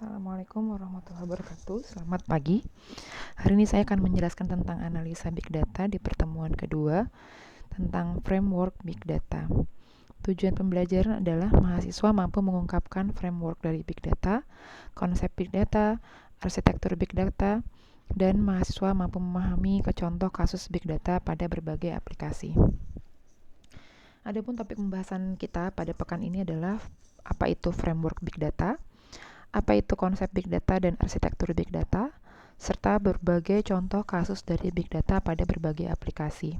Assalamualaikum warahmatullahi wabarakatuh. Selamat pagi. Hari ini saya akan menjelaskan tentang analisa Big Data di pertemuan kedua tentang framework Big Data. Tujuan pembelajaran adalah mahasiswa mampu mengungkapkan framework dari Big Data, konsep Big Data, arsitektur Big Data, dan mahasiswa mampu memahami contoh kasus Big Data pada berbagai aplikasi. Adapun topik pembahasan kita pada pekan ini adalah apa itu framework Big Data, apa itu konsep Big Data dan arsitektur Big Data, serta berbagai contoh kasus dari Big Data pada berbagai aplikasi.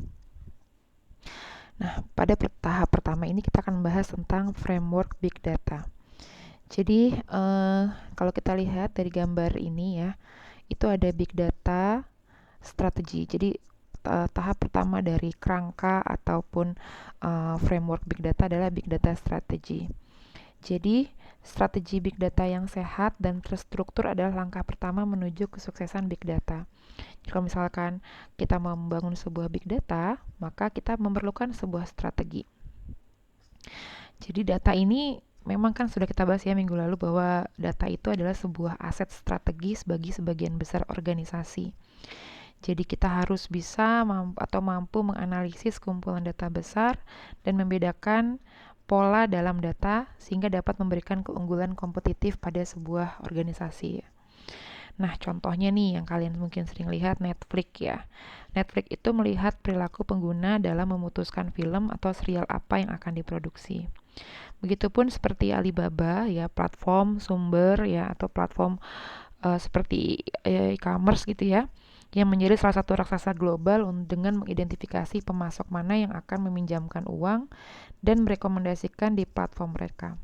Nah, pada tahap pertama ini kita akan membahas tentang framework Big Data. Jadi, kalau kita lihat dari gambar ini ya, itu ada Big Data strategi. Jadi, tahap pertama dari kerangka ataupun framework Big Data adalah Big Data strategi. Jadi, strategi Big Data yang sehat dan terstruktur adalah langkah pertama menuju kesuksesan Big Data. Kalau misalkan kita mau membangun sebuah Big Data, maka kita memerlukan sebuah strategi. Jadi, data ini memang kan sudah kita bahas ya minggu lalu bahwa data itu adalah sebuah aset strategis bagi sebagian besar organisasi. Jadi kita harus bisa mampu menganalisis kumpulan data besar dan membedakan pola dalam data sehingga dapat memberikan keunggulan kompetitif pada sebuah organisasi. Nah, contohnya nih yang kalian mungkin sering lihat Netflix ya. Netflix itu melihat perilaku pengguna dalam memutuskan film atau serial apa yang akan diproduksi. Begitupun seperti Alibaba ya, platform sumber ya atau platform seperti e-commerce gitu ya, yang menjadi salah satu raksasa global dengan mengidentifikasi pemasok mana yang akan meminjamkan uang dan merekomendasikan di platform mereka.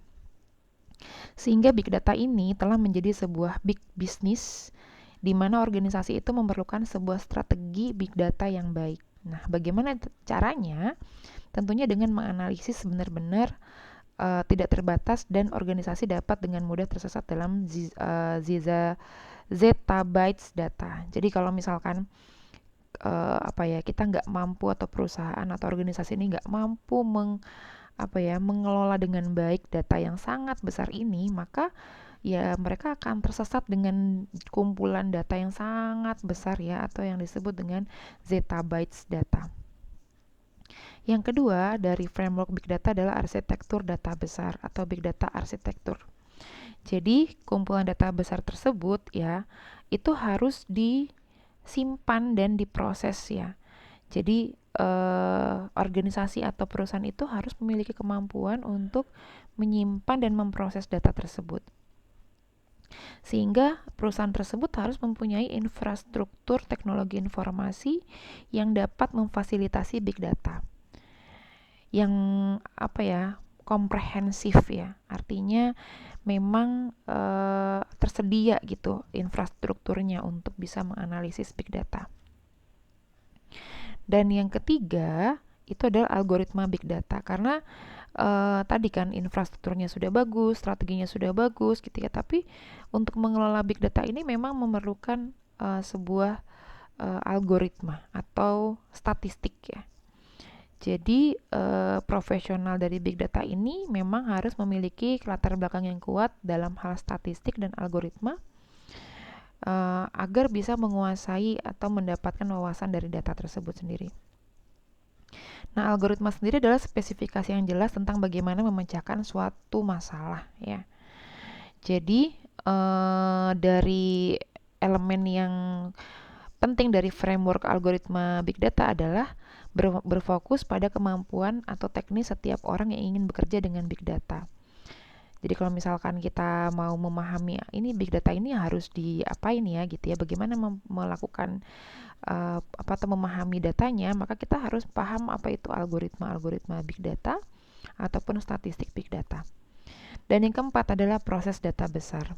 Sehingga Big Data ini telah menjadi sebuah big business di mana organisasi itu memerlukan sebuah strategi Big Data yang baik. Nah, bagaimana caranya? Tentunya dengan menganalisis benar-benar tidak terbatas dan organisasi dapat dengan mudah tersesat dalam zettabytes data. Jadi kalau misalkan kita nggak mampu atau perusahaan atau organisasi ini nggak mampu mengelola dengan baik data yang sangat besar ini, maka ya mereka akan tersesat dengan kumpulan data yang sangat besar ya atau yang disebut dengan zettabytes data. Yang kedua dari framework Big Data adalah arsitektur data besar atau Big Data arsitektur. Jadi kumpulan data besar tersebut ya itu harus disimpan dan diproses ya. Jadi organisasi atau perusahaan itu harus memiliki kemampuan untuk menyimpan dan memproses data tersebut. Sehingga perusahaan tersebut harus mempunyai infrastruktur teknologi informasi yang dapat memfasilitasi big data. Yang komprehensif ya. Artinya memang tersedia gitu infrastrukturnya untuk bisa menganalisis big data. Dan yang ketiga itu adalah algoritma big data karena tadi kan infrastrukturnya sudah bagus, strateginya sudah bagus gitu ya, tapi untuk mengelola big data ini memang memerlukan sebuah algoritma atau statistik ya. Jadi profesional dari big data ini memang harus memiliki latar belakang yang kuat dalam hal statistik dan algoritma agar bisa menguasai atau mendapatkan wawasan dari data tersebut sendiri. Nah, algoritma sendiri adalah spesifikasi yang jelas tentang bagaimana memecahkan suatu masalah ya. Jadi dari elemen yang penting dari framework algoritma big data adalah berfokus pada kemampuan atau teknis setiap orang yang ingin bekerja dengan big data. Jadi kalau misalkan kita mau memahami ini big data ini harus diapain ya gitu ya, bagaimana melakukan atau memahami datanya, maka kita harus paham apa itu algoritma big data ataupun statistik big data. Dan yang keempat adalah proses data besar.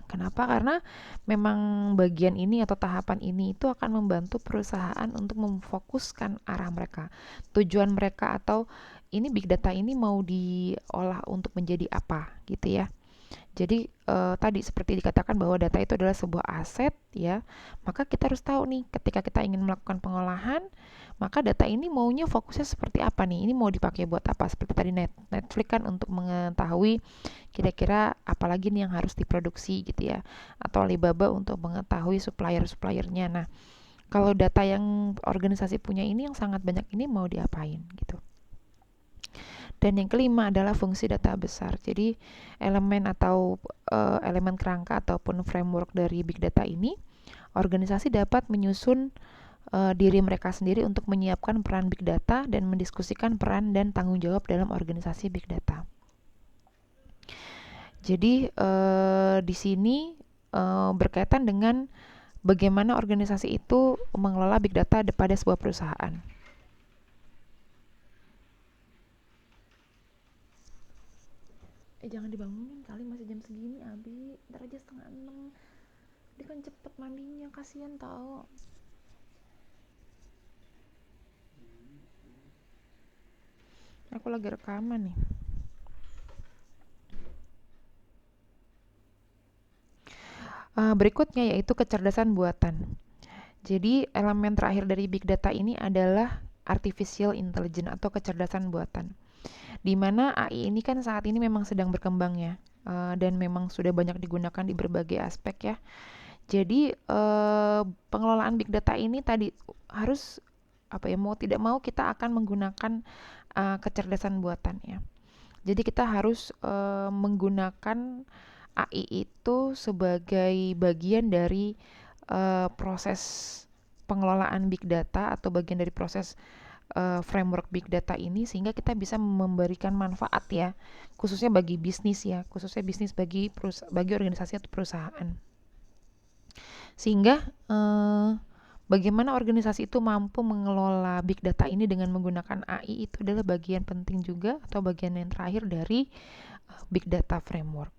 Kenapa? Karena memang bagian ini atau tahapan ini itu akan membantu perusahaan untuk memfokuskan arah mereka, tujuan mereka atau ini big data ini mau diolah untuk menjadi apa gitu ya. Jadi tadi seperti dikatakan bahwa data itu adalah sebuah aset ya. Maka kita harus tahu nih ketika kita ingin melakukan pengolahan, maka data ini maunya fokusnya seperti apa nih? Ini mau dipakai buat apa? Seperti tadi Netflix kan untuk mengetahui kira-kira apa lagi nih yang harus diproduksi gitu ya. Atau Alibaba untuk mengetahui supplier-suppliernya. Nah, kalau data yang organisasi punya ini yang sangat banyak ini mau diapain gitu. Dan yang kelima adalah fungsi data besar. Jadi elemen atau elemen kerangka ataupun framework dari big data ini, organisasi dapat menyusun diri mereka sendiri untuk menyiapkan peran big data dan mendiskusikan peran dan tanggung jawab dalam organisasi big data. Jadi di sini berkaitan dengan bagaimana organisasi itu mengelola big data pada sebuah perusahaan. Jangan dibangunin kali, masih jam segini Abi, ntar aja 5:30. Dia kan cepet mandinya, kasihan tau. Aku lagi rekaman nih. Berikutnya yaitu kecerdasan buatan. Jadi elemen terakhir dari big data ini adalah artificial intelligence atau kecerdasan buatan. Di mana AI ini kan saat ini memang sedang berkembang ya, dan memang sudah banyak digunakan di berbagai aspek ya. Jadi pengelolaan big data ini tadi harus apa ya, mau tidak mau kita akan menggunakan kecerdasan buatan ya. Jadi kita harus menggunakan AI itu sebagai bagian dari proses pengelolaan big data atau bagian dari proses framework big data ini, sehingga kita bisa memberikan manfaat ya, khususnya bagi bisnis ya, khususnya bisnis bagi organisasi atau perusahaan. Sehingga bagaimana organisasi itu mampu mengelola big data ini dengan menggunakan AI itu adalah bagian penting juga atau bagian yang terakhir dari big data framework.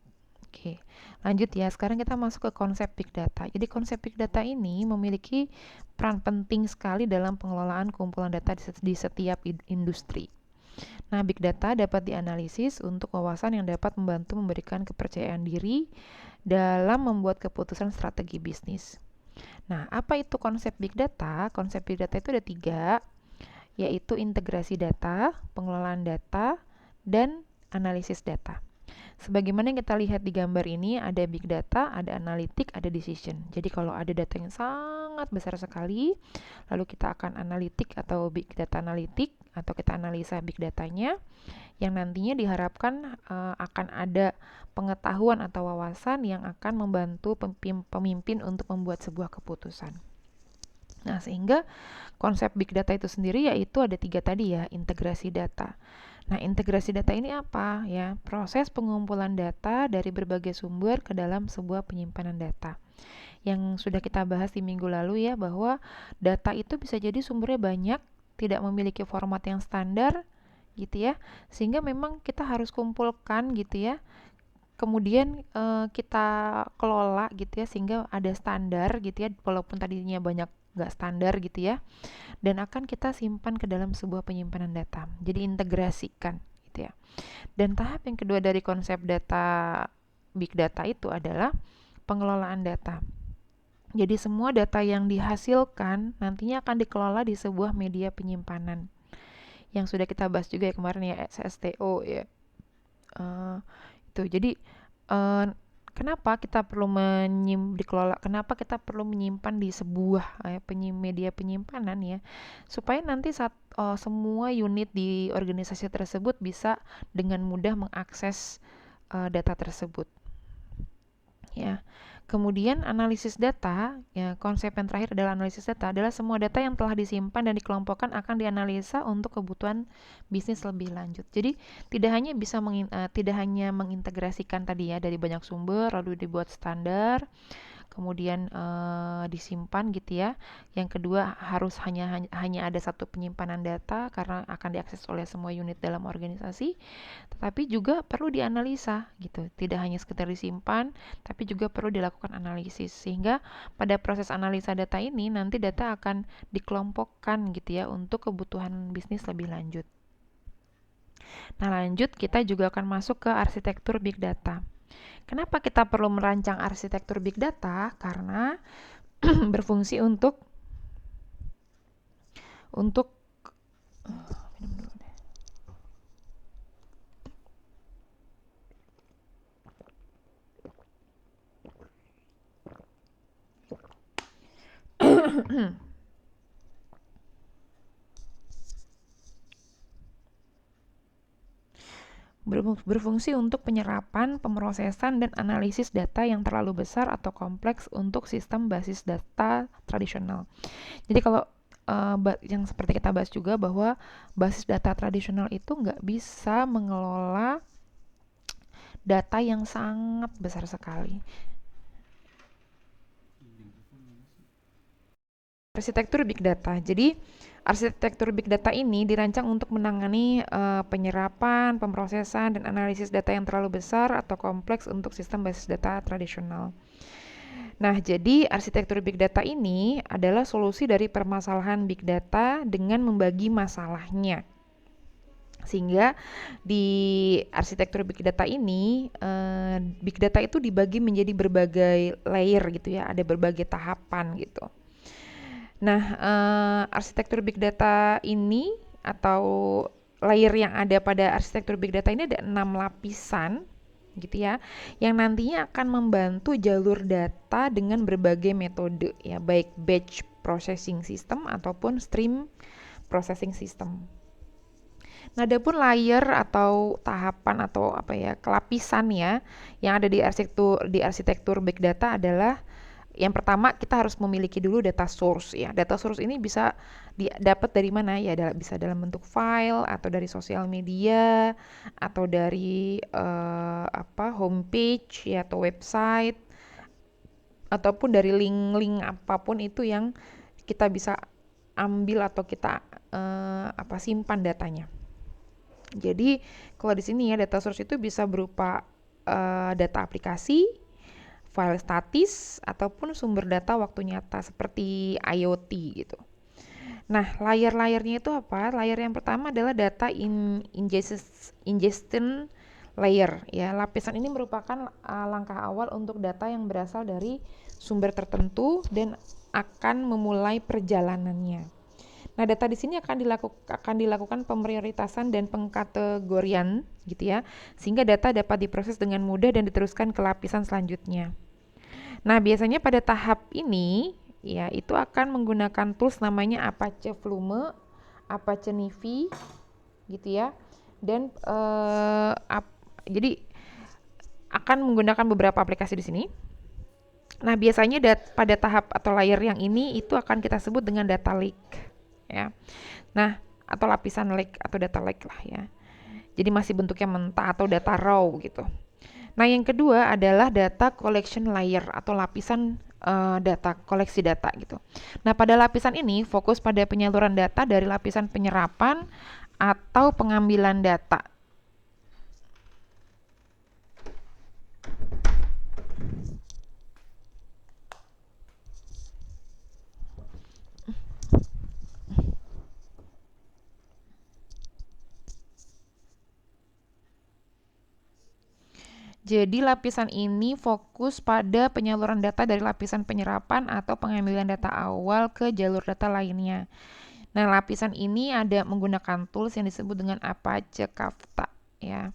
Oke, lanjut ya. Sekarang kita masuk ke konsep big data. Jadi konsep big data ini memiliki peran penting sekali dalam pengelolaan kumpulan data di setiap industri. Nah, big data dapat dianalisis untuk wawasan yang dapat membantu memberikan kepercayaan diri dalam membuat keputusan strategi bisnis. Nah, apa itu konsep big data? Konsep big data itu ada 3, yaitu integrasi data, pengelolaan data, dan analisis data. Sebagaimana yang kita lihat di gambar ini, ada big data, ada analitik, ada decision. Jadi kalau ada data yang sangat besar sekali, lalu kita akan analitik atau big data analitik, atau kita analisa big datanya, yang nantinya diharapkan akan ada pengetahuan atau wawasan yang akan membantu pemimpin untuk membuat sebuah keputusan. Nah, sehingga konsep big data itu sendiri yaitu ada 3 tadi ya, integrasi data. Nah, integrasi data ini apa ya? Proses pengumpulan data dari berbagai sumber ke dalam sebuah penyimpanan data. Yang sudah kita bahas di minggu lalu ya, bahwa data itu bisa jadi sumbernya banyak, tidak memiliki format yang standar gitu ya. Sehingga memang kita harus kumpulkan gitu ya. Kemudian kita kelola gitu ya, sehingga ada standar gitu ya, walaupun tadinya banyak nggak standar gitu ya, dan akan kita simpan ke dalam sebuah penyimpanan data. Jadi integrasikan gitu ya. Dan tahap yang kedua dari konsep data big data itu adalah pengelolaan data. Jadi semua data yang dihasilkan nantinya akan dikelola di sebuah media penyimpanan. Yang sudah kita bahas juga ya kemarin ya, SSTO ya. Itu. Jadi kenapa kita perlu dikelola? Kenapa kita perlu menyimpan di sebuah media penyimpanan ya? Supaya nanti saat semua unit di organisasi tersebut bisa dengan mudah mengakses data tersebut. Ya. Kemudian analisis data, ya konsep yang terakhir adalah analisis data adalah semua data yang telah disimpan dan dikelompokkan akan dianalisa untuk kebutuhan bisnis lebih lanjut. Jadi tidak hanya mengintegrasikan tadi ya dari banyak sumber lalu dibuat standar, kemudian disimpan gitu ya. Yang kedua harus hanya ada satu penyimpanan data karena akan diakses oleh semua unit dalam organisasi, tetapi juga perlu dianalisa gitu. Tidak hanya sekedar disimpan, tapi juga perlu dilakukan analisis, sehingga pada proses analisa data ini nanti data akan dikelompokkan gitu ya untuk kebutuhan bisnis lebih lanjut. Nah, lanjut kita juga akan masuk ke arsitektur big data. Kenapa kita perlu merancang arsitektur big data? Karena berfungsi untuk minum dulu deh. Berfungsi untuk penyerapan, pemrosesan, dan analisis data yang terlalu besar atau kompleks untuk sistem basis data tradisional. Jadi kalau yang seperti kita bahas juga bahwa basis data tradisional itu nggak bisa mengelola data yang sangat besar sekali. Arsitektur Big Data. Jadi, arsitektur Big Data ini dirancang untuk menangani penyerapan, pemrosesan, dan analisis data yang terlalu besar atau kompleks untuk sistem basis data tradisional. Nah, jadi arsitektur Big Data ini adalah solusi dari permasalahan Big Data dengan membagi masalahnya. Sehingga di arsitektur Big Data ini, Big Data itu dibagi menjadi berbagai layer gitu ya, ada berbagai tahapan gitu. Nah, arsitektur Big Data ini atau layer yang ada pada arsitektur Big Data ini ada 6 lapisan gitu ya, yang nantinya akan membantu jalur data dengan berbagai metode ya, baik batch processing system ataupun stream processing system. Nah, adapun layer atau tahapan atau apa ya, kelapisan ya yang ada di arsitektur Big Data adalah yang pertama kita harus memiliki dulu data source ya. Data source ini bisa didapat dari mana ya? Bisa dalam bentuk file atau dari sosial media atau dari homepage ya atau website ataupun dari link-link apapun itu yang kita bisa ambil atau kita simpan datanya. Jadi kalau di sini ya data source itu bisa berupa data aplikasi, file statis, ataupun sumber data waktu nyata seperti IoT gitu. Nah, layer-layernya itu apa? Layer yang pertama adalah data ingestion layer. Ya, lapisan ini merupakan langkah awal untuk data yang berasal dari sumber tertentu dan akan memulai perjalanannya. Nah, data di sini akan dilakukan pemprioritasan dan pengkategorian gitu ya, sehingga data dapat diproses dengan mudah dan diteruskan ke lapisan selanjutnya. Nah, biasanya pada tahap ini ya itu akan menggunakan tools namanya Apache Flume, Apache Nivi gitu ya. Dan jadi akan menggunakan beberapa aplikasi di sini. Nah, biasanya pada tahap atau layer yang ini itu akan kita sebut dengan data lake ya. Nah, atau lapisan lake atau data lake lah ya. Jadi masih bentuknya mentah atau data raw gitu. Nah, yang kedua adalah data collection layer atau lapisan data, koleksi data gitu. Nah, pada lapisan ini fokus pada penyaluran data dari lapisan penyerapan atau pengambilan data. Jadi lapisan ini fokus pada penyaluran data dari lapisan penyerapan atau pengambilan data awal ke jalur data lainnya. Nah, lapisan ini ada menggunakan tools yang disebut dengan Apache Kafka ya.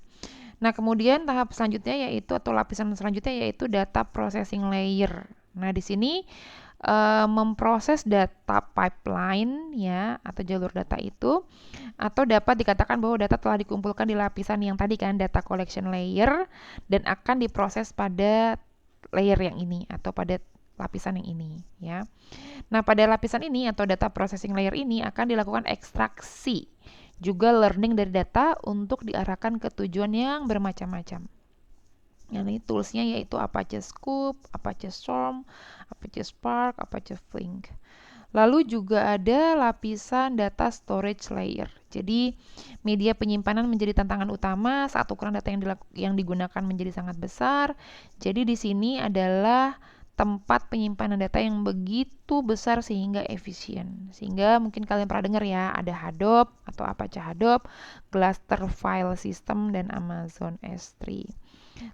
Nah, kemudian tahap selanjutnya yaitu atau lapisan selanjutnya yaitu data processing layer. Nah, di sini memproses data pipeline ya atau jalur data itu, atau dapat dikatakan bahwa data telah dikumpulkan di lapisan yang tadi kan data collection layer dan akan diproses pada layer yang ini atau pada lapisan yang ini ya. Nah, pada lapisan ini atau data processing layer ini akan dilakukan ekstraksi juga learning dari data untuk diarahkan ke tujuan yang bermacam-macam. Yang ini toolsnya yaitu Apache Scoop, Apache Storm, Apache Spark, Apache Flink. Lalu juga ada lapisan data storage layer. Jadi media penyimpanan menjadi tantangan utama saat ukuran data yang digunakan menjadi sangat besar. Jadi di sini adalah tempat penyimpanan data yang begitu besar sehingga efisien. Sehingga mungkin kalian pernah dengar ya, ada Hadoop atau Apache Hadoop, Cluster File System, dan Amazon S3.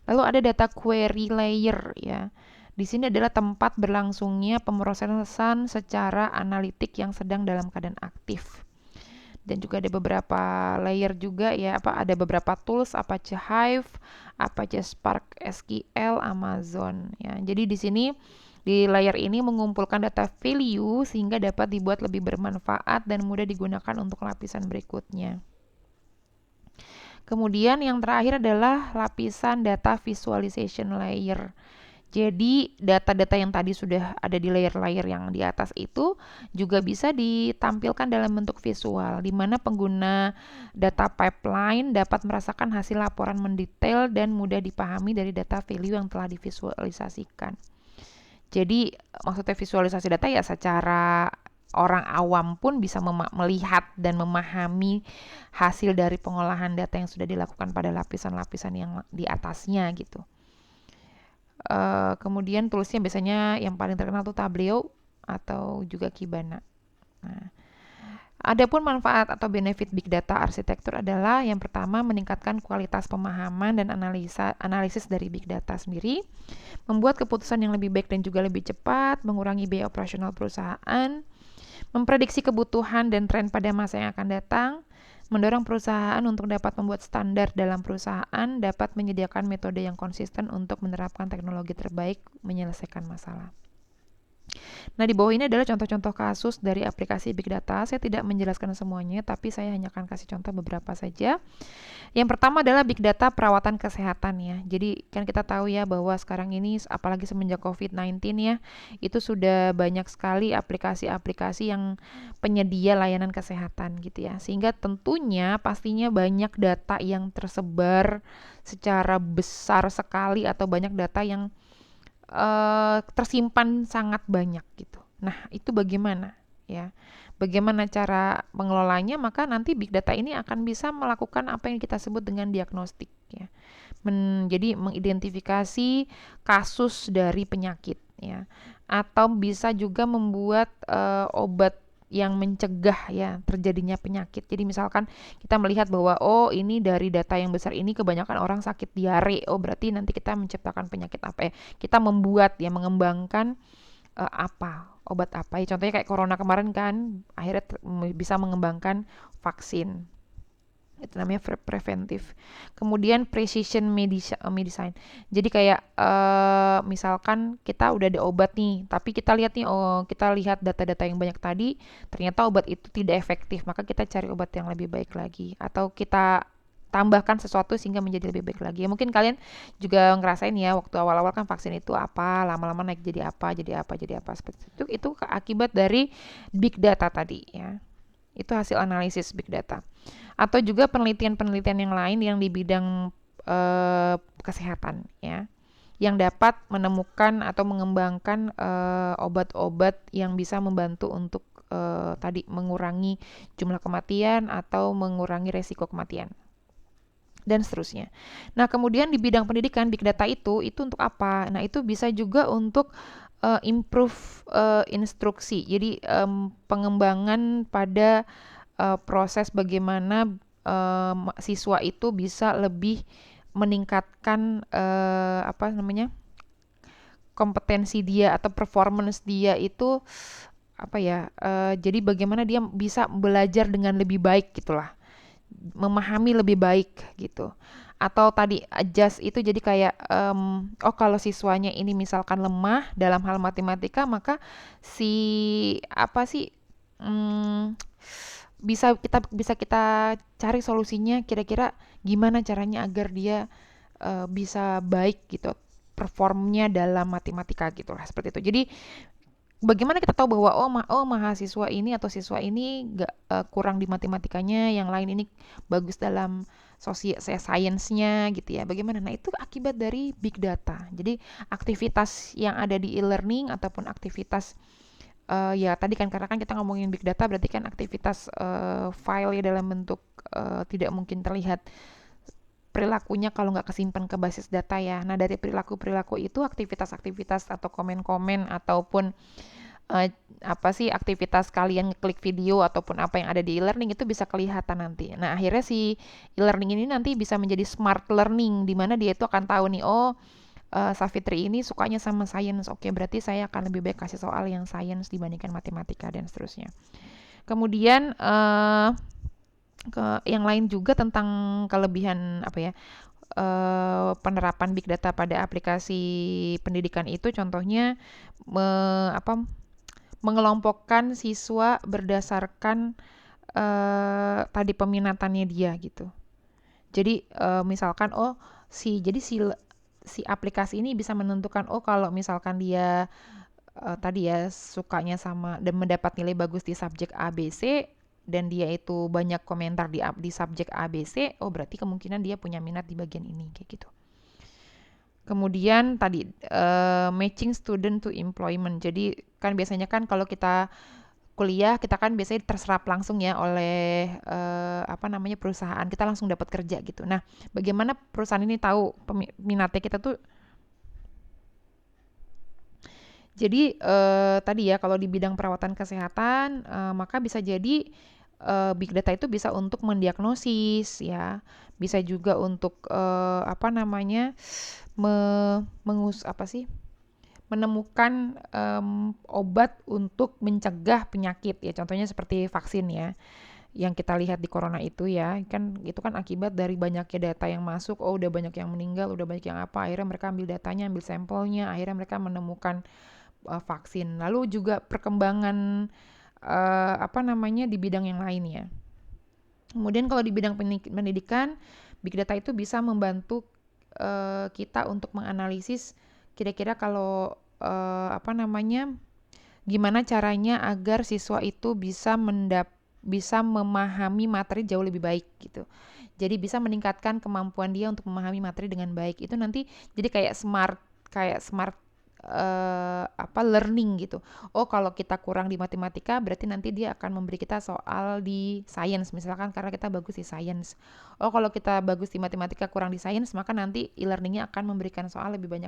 Lalu ada data query layer ya. Di sini adalah tempat berlangsungnya pemrosesan secara analitik yang sedang dalam keadaan aktif. Dan juga ada beberapa layer juga ya, ada beberapa tools Apache Hive, Apache Spark SQL, Amazon ya. Jadi di sini di layer ini mengumpulkan data value sehingga dapat dibuat lebih bermanfaat dan mudah digunakan untuk lapisan berikutnya. Kemudian yang terakhir adalah lapisan data visualization layer. Jadi data-data yang tadi sudah ada di layer-layer yang di atas itu juga bisa ditampilkan dalam bentuk visual, di mana pengguna data pipeline dapat merasakan hasil laporan mendetail dan mudah dipahami dari data value yang telah divisualisasikan. Jadi maksudnya visualisasi data ya secara orang awam pun bisa melihat dan memahami hasil dari pengolahan data yang sudah dilakukan pada lapisan-lapisan yang di atasnya gitu. Kemudian toolsnya biasanya yang paling terkenal tuh Tableau atau juga Kibana. Nah, adapun manfaat atau benefit big data arsitektur adalah yang pertama meningkatkan kualitas pemahaman dan analisis dari big data sendiri, membuat keputusan yang lebih baik dan juga lebih cepat, mengurangi biaya operasional perusahaan, memprediksi kebutuhan dan tren pada masa yang akan datang, mendorong perusahaan untuk dapat membuat standar dalam perusahaan, dapat menyediakan metode yang konsisten untuk menerapkan teknologi terbaik menyelesaikan masalah. Nah, di bawah ini adalah contoh-contoh kasus dari aplikasi Big Data. Saya tidak menjelaskan semuanya, tapi saya hanya akan kasih contoh beberapa saja. Yang pertama adalah Big Data perawatan kesehatan ya. Jadi kan kita tahu ya bahwa sekarang ini apalagi semenjak COVID-19 ya, itu sudah banyak sekali aplikasi-aplikasi yang penyedia layanan kesehatan gitu ya. Sehingga tentunya pastinya banyak data yang tersebar secara besar sekali atau banyak data yang tersimpan sangat banyak gitu. Nah, itu bagaimana ya? Bagaimana cara mengelolanya? Maka nanti big data ini akan bisa melakukan apa yang kita sebut dengan diagnostik ya. Jadi mengidentifikasi kasus dari penyakit ya. Atau bisa juga membuat obat yang mencegah ya terjadinya penyakit. Jadi misalkan kita melihat bahwa oh ini dari data yang besar ini kebanyakan orang sakit diare. Oh berarti nanti kita menciptakan penyakit apa ya? Kita membuat ya mengembangkan obat apa ya, contohnya kayak corona kemarin kan akhirnya bisa mengembangkan vaksin, itu namanya preventif. Kemudian precision medicine, jadi kayak misalkan kita udah ada obat nih tapi kita lihat nih, oh kita lihat data-data yang banyak tadi ternyata obat itu tidak efektif, maka kita cari obat yang lebih baik lagi atau kita tambahkan sesuatu sehingga menjadi lebih baik lagi. Ya, mungkin kalian juga ngerasain ya waktu awal-awal kan vaksin itu apa, lama-lama naik jadi apa, jadi apa, jadi apa seperti itu. Itu akibat dari big data tadi ya. Itu hasil analisis big data. Atau juga penelitian-penelitian yang lain yang di bidang kesehatan ya, yang dapat menemukan atau mengembangkan obat-obat yang bisa membantu untuk tadi mengurangi jumlah kematian atau mengurangi resiko kematian dan seterusnya. Nah, kemudian di bidang pendidikan big data itu untuk apa? Nah, itu bisa juga untuk improve instruksi. Jadi pengembangan pada proses bagaimana siswa itu bisa lebih meningkatkan kompetensi dia atau performance dia itu jadi bagaimana dia bisa belajar dengan lebih baik gitulah, memahami lebih baik gitu. Atau tadi adjust itu jadi kayak kalau siswanya ini misalkan lemah dalam hal matematika, maka si apa sih bisa kita cari solusinya, kira-kira gimana caranya agar dia bisa baik gitu performnya dalam matematika gitulah, seperti itu. Jadi bagaimana kita tahu bahwa mahasiswa ini atau siswa ini kurang di matematikanya, yang lain ini bagus dalam sainsnya gitu ya. Bagaimana? Nah, itu akibat dari big data. Jadi aktivitas yang ada di e-learning ataupun aktivitas ya tadi kan karena kan kita ngomongin big data berarti kan aktivitas file ya dalam bentuk tidak mungkin terlihat perilakunya kalau nggak kesimpan ke basis data ya. Nah, dari perilaku-perilaku itu aktivitas-aktivitas atau komen-komen ataupun eh, apa sih aktivitas kalian ngeklik video ataupun apa yang ada di e-learning itu bisa kelihatan nanti. Nah, akhirnya si e-learning ini nanti bisa menjadi smart learning di mana dia itu akan tahu nih, oh, Savitri ini sukanya sama sains. Oke, berarti saya akan lebih baik kasih soal yang sains dibandingkan matematika dan seterusnya. Kemudian ke yang lain juga tentang kelebihan apa ya, penerapan big data pada aplikasi pendidikan itu contohnya me, apa mengelompokkan siswa berdasarkan tadi peminatannya dia gitu. Jadi misalkan oh si aplikasi ini bisa menentukan oh kalau misalkan dia tadi ya sukanya sama dan mendapat nilai bagus di subjek A B C dan dia itu banyak komentar di subjek A B C, oh berarti kemungkinan dia punya minat di bagian ini kayak gitu. Kemudian tadi matching student to employment. Jadi kan biasanya kan kalau kita kuliah kita kan biasanya terserap langsung ya oleh apa namanya perusahaan, kita langsung dapat kerja gitu. Nah, bagaimana perusahaan ini tahu minatnya kita tuh. Jadi tadi ya kalau di bidang perawatan kesehatan maka bisa jadi big data itu bisa untuk mendiagnosis ya, bisa juga untuk apa namanya apa sih menemukan obat untuk mencegah penyakit ya, contohnya seperti vaksin ya yang kita lihat di corona itu ya, kan itu kan akibat dari banyaknya data yang masuk, oh udah banyak yang meninggal, udah banyak yang apa, akhirnya mereka ambil datanya, ambil sampelnya, akhirnya mereka menemukan vaksin. Lalu juga perkembangan apa namanya di bidang yang lainnya. Kemudian kalau di bidang pendidikan, big data itu bisa membantu kita untuk menganalisis kira-kira kalau apa namanya gimana caranya agar siswa itu bisa memahami materi jauh lebih baik gitu. Jadi bisa meningkatkan kemampuan dia untuk memahami materi dengan baik. Itu nanti jadi kayak smart apa learning gitu. Oh, kalau kita kurang di matematika berarti nanti dia akan memberi kita soal di sains misalkan karena kita bagus di sains. Oh, kalau kita bagus di matematika kurang di sains maka nanti e-learningnya akan memberikan soal lebih banyak